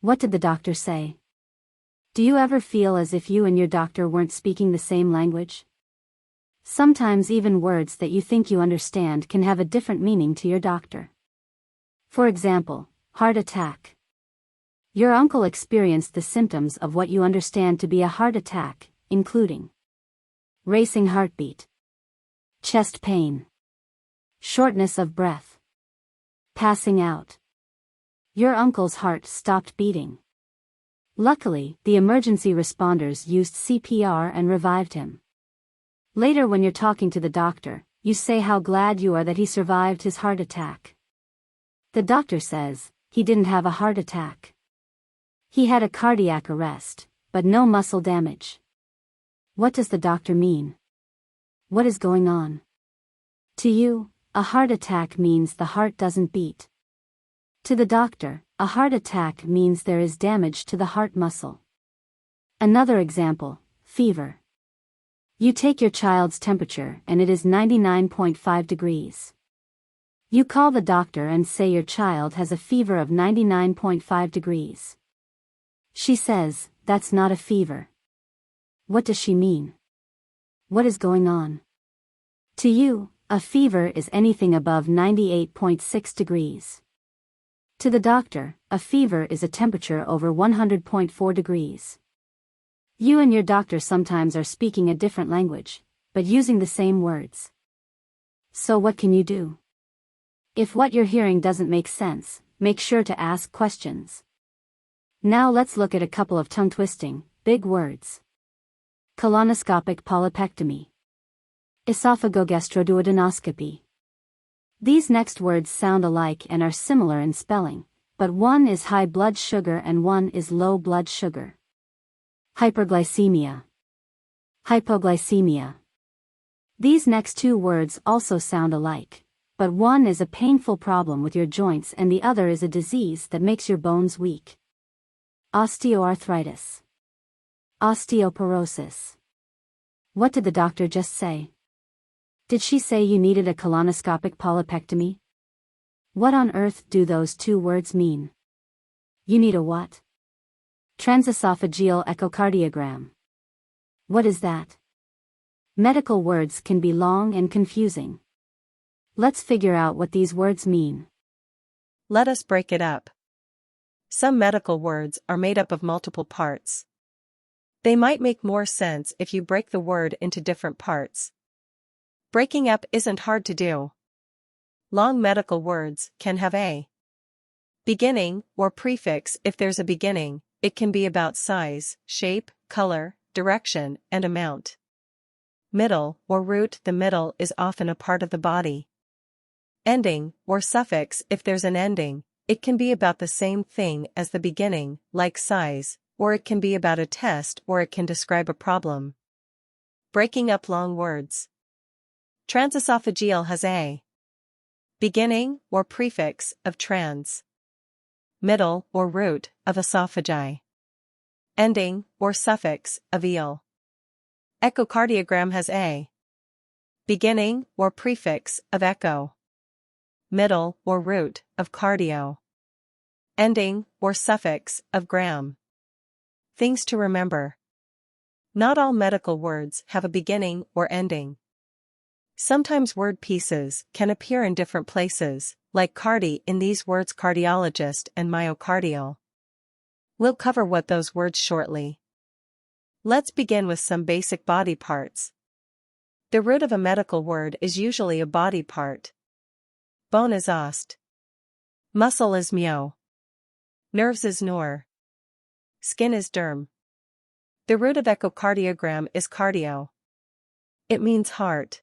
What did the doctor say? Do you ever feel as if you and your doctor weren't speaking the same language? Sometimes even words that you think you understand can have a different meaning to your doctor. For example, heart attack. Your uncle experienced the symptoms of what you understand to be a heart attack, including racing heartbeat, chest pain, shortness of breath, passing out. Your uncle's heart stopped beating. Luckily, the emergency responders used CPR and revived him. Later, when you're talking to the doctor, you say how glad you are that he survived his heart attack. The doctor says, he didn't have a heart attack. He had a cardiac arrest, but no muscle damage. What does the doctor mean? What is going on? To you, a heart attack means the heart doesn't beat. To the doctor, a heart attack means there is damage to the heart muscle. Another example, fever. You take your child's temperature and it is 99.5 degrees. You call the doctor and say your child has a fever of 99.5 degrees. She says, that's not a fever. What does she mean? What is going on? To you, a fever is anything above 98.6 degrees. To the doctor, a fever is a temperature over 100.4 degrees. You and your doctor sometimes are speaking a different language, but using the same words. So what can you do? If what you're hearing doesn't make sense, make sure to ask questions. Now let's look at a couple of tongue-twisting, big words. Colonoscopic polypectomy. Esophagogastroduodenoscopy. These next words sound alike and are similar in spelling, but one is high blood sugar and one is low blood sugar. Hyperglycemia. Hypoglycemia. These next two words also sound alike, but one is a painful problem with your joints and the other is a disease that makes your bones weak. Osteoarthritis. Osteoporosis. What did the doctor just say? Did she say you needed a colonoscopic polypectomy? What on earth do those two words mean? You need a what? Transesophageal echocardiogram. What is that? Medical words can be long and confusing. Let's figure out what these words mean. Let us break it up. Some medical words are made up of multiple parts. They might make more sense if you break the word into different parts. Breaking up isn't hard to do. Long medical words can have a beginning or prefix if there's a beginning. It can be about size, shape, color, direction, and amount. Middle or root. The middle is often a part of the body. Ending or suffix. If there's an ending, it can be about the same thing as the beginning, like size, or it can be about a test or it can describe a problem. Breaking up long words. Transesophageal has a beginning or prefix of trans, middle or root of esophagi, ending or suffix of eel. Echocardiogram has a beginning or prefix of echo, middle or root of cardio, ending or suffix of gram. Things to remember. Not all medical words have a beginning or ending. Sometimes word pieces can appear in different places, like cardi in these words cardiologist and myocardial. We'll cover what those words shortly. Let's begin with some basic body parts. The root of a medical word is usually a body part. Bone is ost. Muscle is myo. Nerves is nor. Skin is derm. The root of echocardiogram is cardio. It means heart.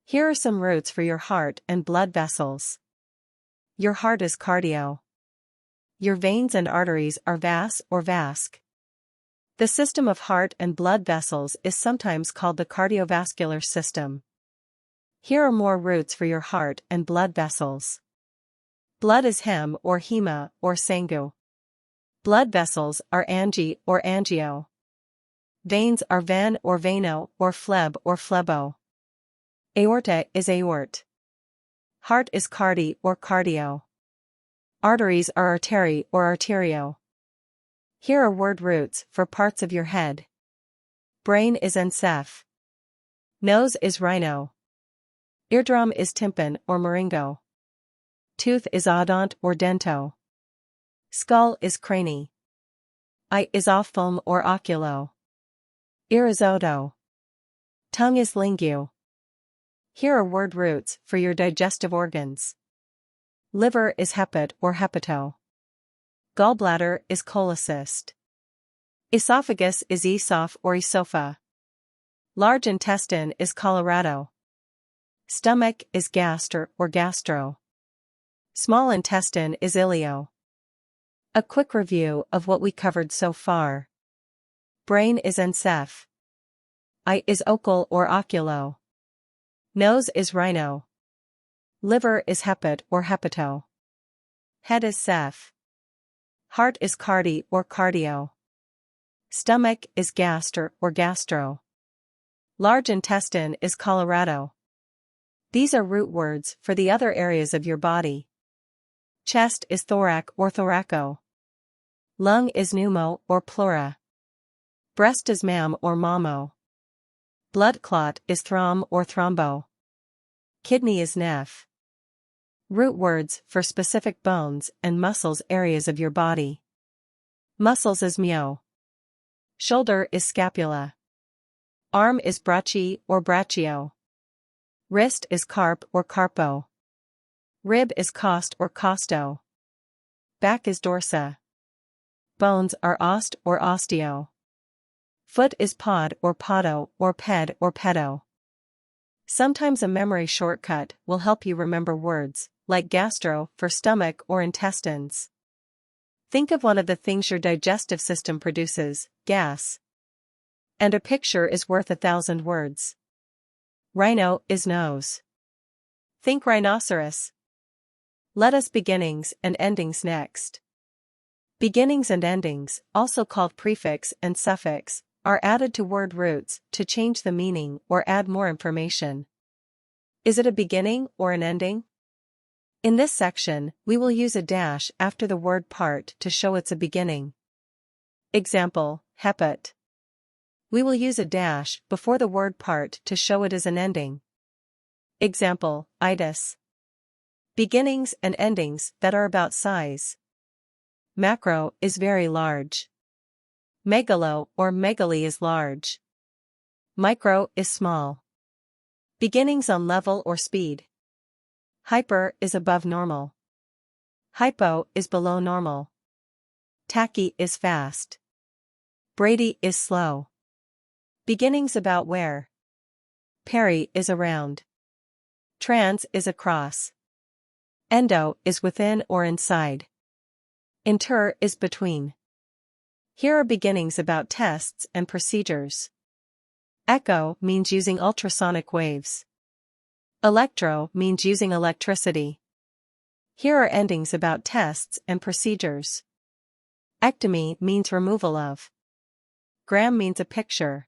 Here are some roots for your heart and blood vessels. Your heart is cardio. Your veins and arteries are vas or vasc. The system of heart and blood vessels is sometimes called the cardiovascular system. Here are more roots for your heart and blood vessels. Blood is hem or hema or sangu. Blood vessels are angi or angio. Veins are ven or veno or phleb or phlebo. Aorta is aort. Heart is cardi or cardio. Arteries are arteri or arterio. Here are word roots for parts of your head. Brain is enceph. Nose is rhino. Eardrum is tympan or moringo. Tooth is odont or dento. Skull is crani. Eye is ophthalm or oculo. Ear is oto. Tongue is lingu. Here are word roots for your digestive organs. Liver is hepat or hepato. Gallbladder is cholecyst. Esophagus is esoph or esopha. Large intestine is Colorado. Stomach is gaster or gastro. Small intestine is ilio. A quick review of what we covered so far. Brain is enceph. Eye is ocle or oculo. Nose is rhino. Liver is hepat or hepato. Head is ceph. Heart is cardi or cardio. Stomach is gaster or gastro. Large intestine is Colorado. These are root words for the other areas of your body. Chest is thorac or thoraco. Lung is pneumo or pleura. Breast is mam or mamo. Blood clot is throm or thrombo. Kidney is neph. Root words for specific bones and muscles areas of your body. Muscles is myo. Shoulder is scapula. Arm is bracci or braccio. Wrist is carp or carpo. Rib is cost or costo. Back is dorsa. Bones are ost or osteo. Foot is pod or podo or ped or pedo. Sometimes a memory shortcut will help you remember words, like gastro for stomach or intestines. Think of one of the things your digestive system produces, gas. And a picture is worth 1,000 words. Rhino is nose. Think rhinoceros. Let us beginnings and endings next. Beginnings and endings, also called prefix and suffix, are added to word roots to change the meaning or add more information. Is it a beginning or an ending? In this section, we will use a dash after the word part to show it's a beginning. Example, hepat. We will use a dash before the word part to show it is an ending. Example, itis. Beginnings and endings that are about size. Macro is very large. Megalo or megaly is large. Micro is small. Beginnings on level or speed. Hyper is above normal. Hypo is below normal. Tachy is fast. Brady is slow. Beginnings about where. Peri is around. Trans is across. Endo is within or inside. Inter is between. Here are beginnings about tests and procedures. Echo means using ultrasonic waves. Electro means using electricity. Here are endings about tests and procedures. Ectomy means removal of. Gram means a picture.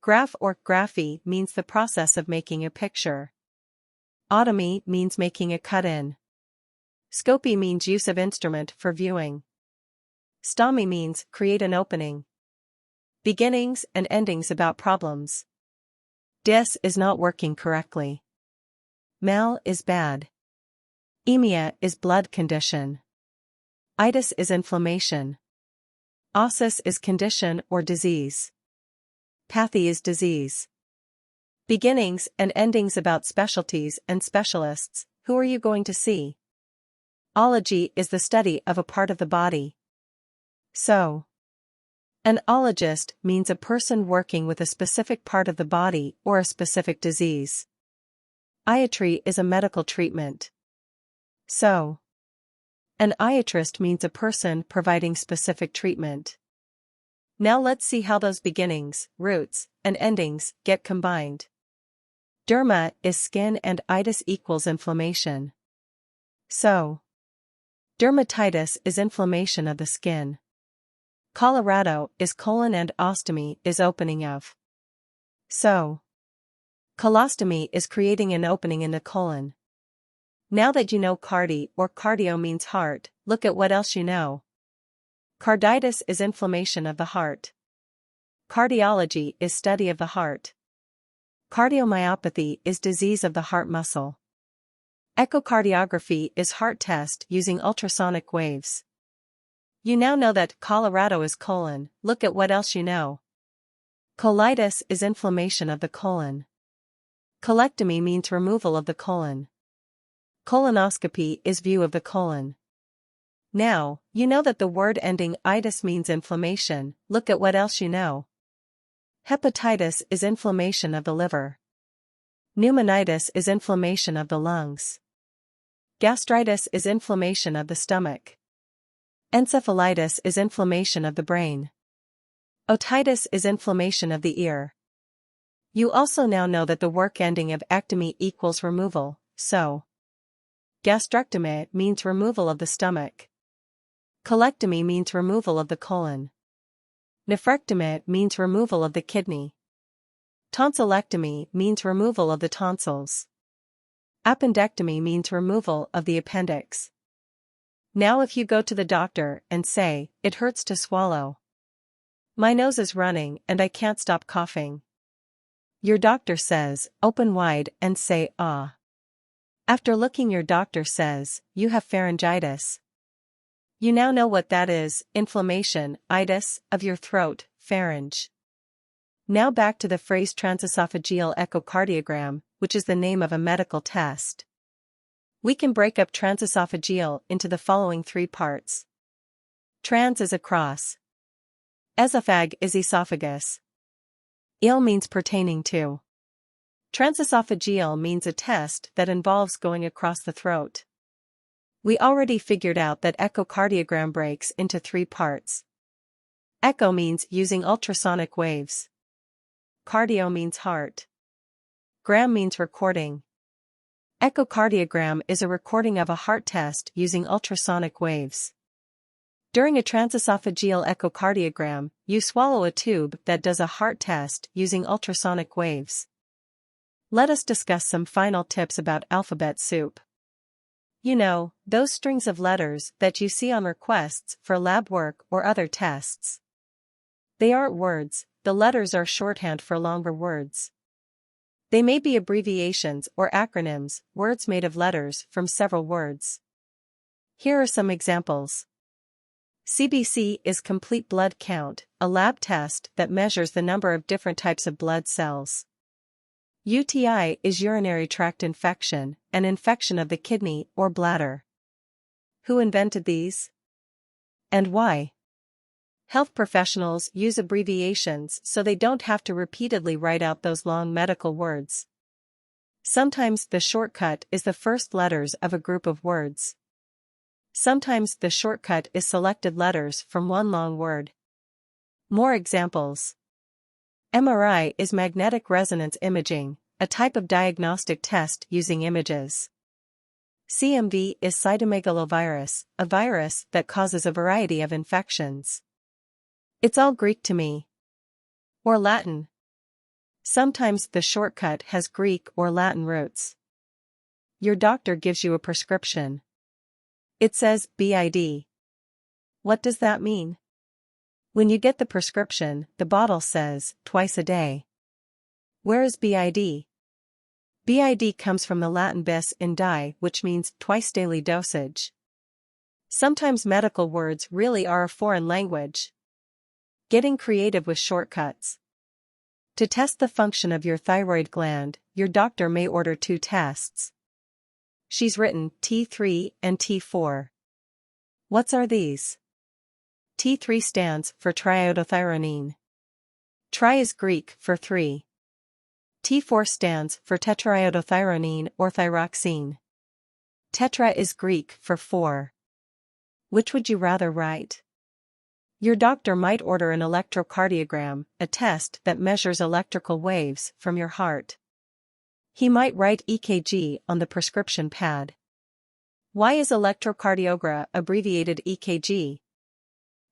Graph or graphy means the process of making a picture. Otomy means making a cut-in. Scopy means use of instrument for viewing. Stomy means create an opening. Beginnings and endings about problems. Dis is not working correctly. Mal is bad. Emia is blood condition. Itis is inflammation. Osis is condition or disease. Pathy is disease. Beginnings and endings about specialties and specialists. Who are you going to see? Ology is the study of a part of the body. So, an ologist means a person working with a specific part of the body or a specific disease. Iatry is a medical treatment. So, an iatrist means a person providing specific treatment. Now let's see how those beginnings, roots, and endings get combined. Derma is skin and itis equals inflammation. So, dermatitis is inflammation of the skin. Colorado is colon and ostomy is opening of. So, colostomy is creating an opening in the colon. Now that you know cardi or cardio means heart, look at what else you know. Carditis is inflammation of the heart. Cardiology is study of the heart. Cardiomyopathy is disease of the heart muscle. Echocardiography is heart test using ultrasonic waves. You now know that Colorado is colon, look at what else you know. Colitis is inflammation of the colon. Colectomy means removal of the colon. Colonoscopy is view of the colon. Now, you know that the word ending itis means inflammation, look at what else you know. Hepatitis is inflammation of the liver. Pneumonitis is inflammation of the lungs. Gastritis is inflammation of the stomach. Encephalitis is inflammation of the brain. Otitis is inflammation of the ear. You also now know that the work ending of ectomy equals removal, so gastrectomy means removal of the stomach. Colectomy means removal of the colon. Nephrectomy means removal of the kidney. Tonsillectomy means removal of the tonsils. Appendectomy means removal of the appendix. Now if you go to the doctor and say, "It hurts to swallow. My nose is running and I can't stop coughing." Your doctor says, "Open wide and say, ah." After looking, your doctor says, "You have pharyngitis." You now know what that is, inflammation, itis, of your throat, pharynx. Now back to the phrase transesophageal echocardiogram, which is the name of a medical test. We can break up transesophageal into the following three parts. Trans is across. Esophag is esophagus. Il means pertaining to. Transesophageal means a test that involves going across the throat. We already figured out that echocardiogram breaks into three parts. Echo means using ultrasonic waves. Cardio means heart. Gram means recording. Echocardiogram is a recording of a heart test using ultrasonic waves. During a transesophageal echocardiogram, you swallow a tube that does a heart test using ultrasonic waves. Let us discuss some final tips about alphabet soup. You know, those strings of letters that you see on requests for lab work or other tests. They aren't words, the letters are shorthand for longer words. They may be abbreviations or acronyms, words made of letters from several words. Here are some examples. CBC is complete blood count, a lab test that measures the number of different types of blood cells. UTI is urinary tract infection, an infection of the kidney or bladder. Who invented these? And why? Health professionals use abbreviations so they don't have to repeatedly write out those long medical words. Sometimes the shortcut is the first letters of a group of words. Sometimes the shortcut is selected letters from one long word. More examples. MRI is magnetic resonance imaging, a type of diagnostic test using images. CMV is cytomegalovirus, a virus that causes a variety of infections. It's all Greek to me. Or Latin. Sometimes the shortcut has Greek or Latin roots. Your doctor gives you a prescription. It says BID. What does that mean? When you get the prescription, the bottle says, twice a day. Where is BID? BID comes from the Latin bis in die, which means twice daily dosage. Sometimes medical words really are a foreign language. Getting creative with shortcuts. To test the function of your thyroid gland, your doctor may order two tests. She's written T3 and T4. What are these? T3 stands for triiodothyronine. Tri is Greek for 3. T4 stands for tetraiodothyronine or thyroxine. Tetra is Greek for 4. Which would you rather write? Your doctor might order an electrocardiogram, a test that measures electrical waves from your heart. He might write EKG on the prescription pad. Why is electrocardiogram abbreviated EKG?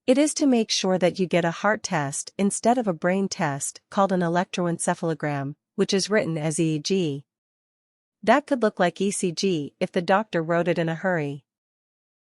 It is to make sure that you get a heart test instead of a brain test called an electroencephalogram, which is written as EEG. That could look like ECG if the doctor wrote it in a hurry.